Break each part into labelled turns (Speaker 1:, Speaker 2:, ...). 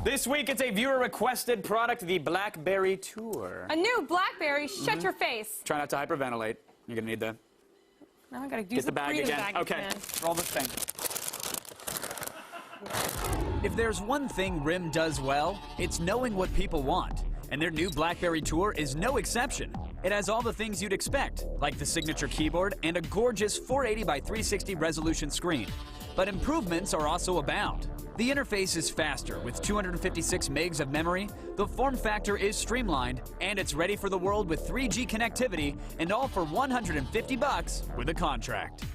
Speaker 1: This week, it's a viewer-requested product, the BlackBerry Tour.
Speaker 2: A new BlackBerry. Shut your face.
Speaker 1: Try not to hyperventilate. You're gonna need the.
Speaker 2: Now I gotta do
Speaker 1: Get the bag again. Okay. Roll this thing.
Speaker 3: If there's one thing RIM does well, it's knowing what people want. And their new BlackBerry Tour is no exception. It has all the things you'd expect, like the signature keyboard and a gorgeous 480 by 360 resolution screen. But improvements are also abound. The interface is faster with 256 megs of memory, the form factor is streamlined, and it's ready for the world with 3G connectivity, and all for $150 with a contract.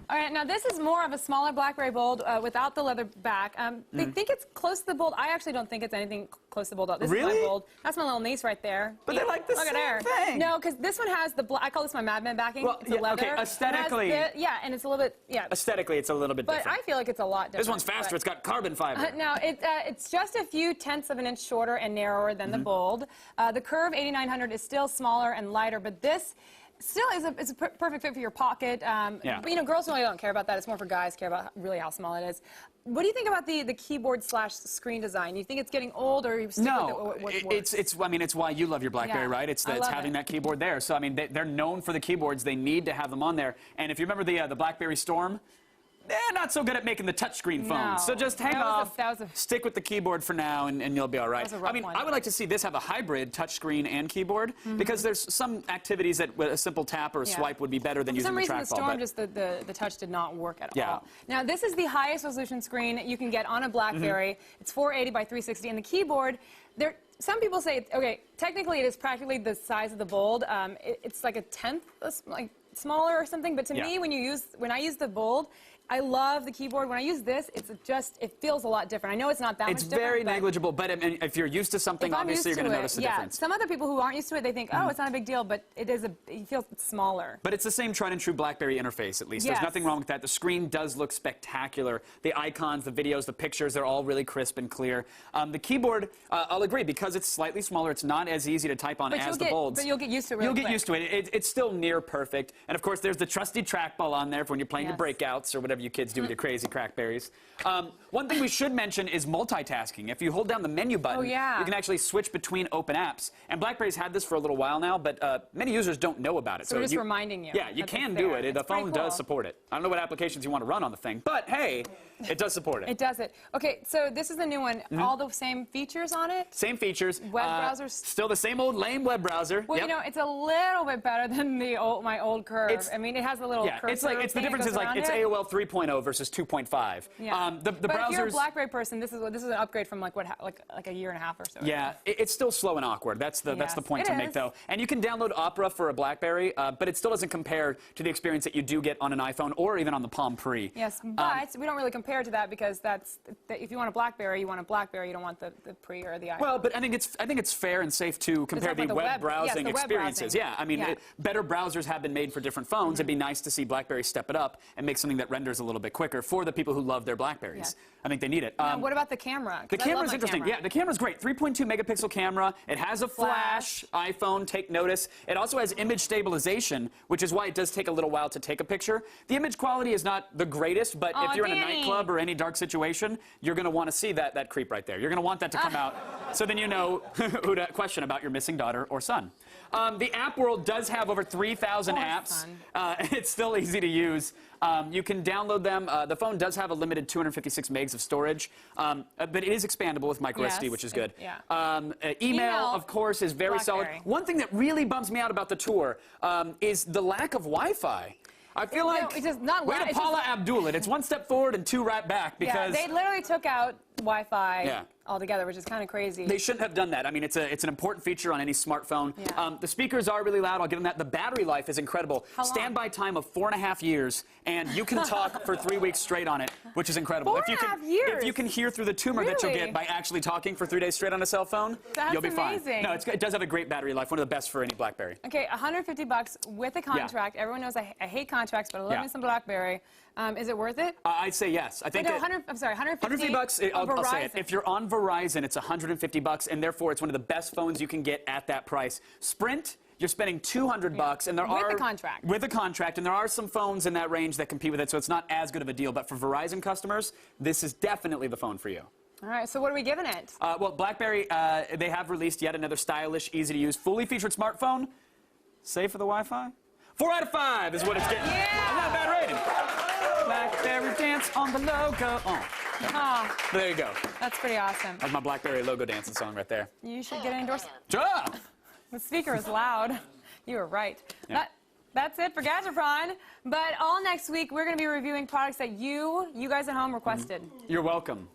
Speaker 2: All right, now this is more of a smaller BlackBerry Bold without the leather back. They think it's close to the Bold. I actually don't think it's anything close to the Bold. This is my Bold. That's my little niece right there.
Speaker 1: But they're like the
Speaker 2: Look
Speaker 1: same
Speaker 2: at her.
Speaker 1: thing.
Speaker 2: No, because this one has the I call this my Madman backing.
Speaker 1: Well,
Speaker 2: it's a leather.
Speaker 1: okay, aesthetically.
Speaker 2: Yeah, and it's a little bit,
Speaker 1: Aesthetically, it's a little bit
Speaker 2: but
Speaker 1: different.
Speaker 2: I feel like it's a lot different.
Speaker 1: This one's faster. It's got carbon fiber.
Speaker 2: No, it's just a few tenths of an inch shorter and narrower than the Bold. The Curve 8900 is still smaller and lighter, but this still is a perfect fit for your pocket. But, you know, girls really don't care about that. It's more for guys care about really how small it is. What do you think about the keyboard / screen design? Do you think it's getting old, or you stick with it?
Speaker 1: It's why you love your BlackBerry, right? It's having that keyboard there. So I mean, they're known for the keyboards. They need to have them on there. And if you remember the BlackBerry Storm, they're not so good at making the touchscreen phones. So just hang off, stick with the keyboard for now, and you'll be all right. I mean, I would like to see this have a hybrid touchscreen and keyboard, because there's some activities that a simple tap or a swipe would be better than using the trackball.
Speaker 2: For some reason, the Storm, the touch did not work at all. Now, this is the highest resolution screen you can get on a BlackBerry. It's 480 by 360, and the keyboard, some people say, okay, technically it is practically the size of the Bold. It's like a tenth, like smaller or something. But to me, when I use the Bold, I love the keyboard. When I use this, it feels a lot different. I know it's not that much different. It's very
Speaker 1: negligible, but if you're used to something, obviously you're going to notice the difference.
Speaker 2: Some other people who aren't used to it, they think, oh, it's not a big deal, but it feels smaller.
Speaker 1: But it's the same tried and true BlackBerry interface, at least. There's nothing wrong with that. The screen does look spectacular. The icons, the videos, the pictures, they're all really crisp and clear. The keyboard, I'll agree, because it's slightly smaller, it's not as easy to type on as the Bolds.
Speaker 2: But you'll get used to it really
Speaker 1: quick. You'll get used to it. It's still near perfect. And of course, there's the trusty trackball on there for when you're playing your breakouts or whatever you kids do with your crazy crackberries. One thing we should mention is multitasking. If you hold down the menu button, you can actually switch between open apps. And BlackBerry's had this for a little while now, but many users don't know about it.
Speaker 2: So just reminding you.
Speaker 1: Yeah, you can do it. The phone does support it. I don't know what applications you want to run on the thing, but hey, it does support it.
Speaker 2: It does it. Okay, so this is the new one. All the same features on it?
Speaker 1: Same features.
Speaker 2: Web browsers?
Speaker 1: Still the same old lame web browser.
Speaker 2: Well, you know, it's a little bit better than my old Curve. I mean, it has a little cursor.
Speaker 1: It's the difference is like it's AOL 3.0 versus 2.5.
Speaker 2: Yeah.
Speaker 1: The
Speaker 2: but
Speaker 1: browsers.
Speaker 2: If you're a BlackBerry person, this is an upgrade from like a year and a half or so.
Speaker 1: Yeah, it's still slow and awkward. That's the point to make though. And you can download Opera for a BlackBerry, but it still doesn't compare to the experience that you do get on an iPhone or even on the Palm Pre.
Speaker 2: Yes, but we don't really compare to that because if you want a BlackBerry, you want a BlackBerry. You don't want the Pre or the iPhone.
Speaker 1: Well, but I think it's fair and safe to compare the web browsing experiences. Yeah, I mean, better browsers have been made for different phones. It'd be nice to see BlackBerry step it up and make something that renders a little bit quicker for the people who love their BlackBerries. I think they need it.
Speaker 2: Now, what about the camera?
Speaker 1: The camera's interesting. Yeah, the camera's great. 3.2 megapixel camera. It has a flash. iPhone, take notice. It also has image stabilization, which is why it does take a little while to take a picture. The image quality is not the greatest, but if you're in a nightclub or any dark situation, you're going to want to see that creep right there. You're going to want that to come out, so then you know who to question about your missing daughter or son. The app world does have over 3,000 apps. It's still easy to use. You can download them. The phone does have a limited 256 megs of storage, but it is expandable with microSD, which is good. Email, of course, is very solid. One thing that really bums me out about the Tour is the lack of Wi-Fi. I feel like,
Speaker 2: it's just not
Speaker 1: way to Paula Abdul it. It's one step forward and two right back because
Speaker 2: they literally took out Wi-Fi altogether, which is kind of crazy.
Speaker 1: They shouldn't have done that. I mean, it's an important feature on any smartphone. The speakers are really loud. I'll give them that. The battery life is incredible. Standby time of 4.5 years, and you can talk for 3 weeks straight on it, which is incredible.
Speaker 2: 4.5 years?
Speaker 1: If you can hear through the tumor that you'll get by actually talking for 3 days straight on a cell phone, you'll be fine. No, it does have a great battery life. One of the best for any BlackBerry.
Speaker 2: Okay, $150 with a contract. Everyone knows I hate contracts, but I love me some BlackBerry. Is it worth it?
Speaker 1: I'd say yes. I think.
Speaker 2: I'm sorry, $150
Speaker 1: bucks. I'll say it. If you're on Verizon, it's $150, and therefore it's one of the best phones you can get at that price. Sprint, you're spending $200, and there are
Speaker 2: with the contract.
Speaker 1: With a contract, and there are some phones in that range that compete with it, so it's not as good of a deal. But for Verizon customers, this is definitely the phone for you.
Speaker 2: All right, so what are we giving it?
Speaker 1: Well, BlackBerry, they have released yet another stylish, easy-to-use, fully featured smartphone. Safe for the Wi-Fi? 4 out of 5 is what it's getting.
Speaker 2: Yeah!
Speaker 1: Not a bad rating. BlackBerry dance on the logo.
Speaker 2: Oh,
Speaker 1: There you go.
Speaker 2: that's pretty awesome.
Speaker 1: That's my BlackBerry logo dancing song right there.
Speaker 2: You should get an endorsement.
Speaker 1: Ja!
Speaker 2: The speaker is loud. You were right.
Speaker 1: Yeah.
Speaker 2: That's it for Gadgetron. But all next week, we're going to be reviewing products that you guys at home requested.
Speaker 1: You're welcome.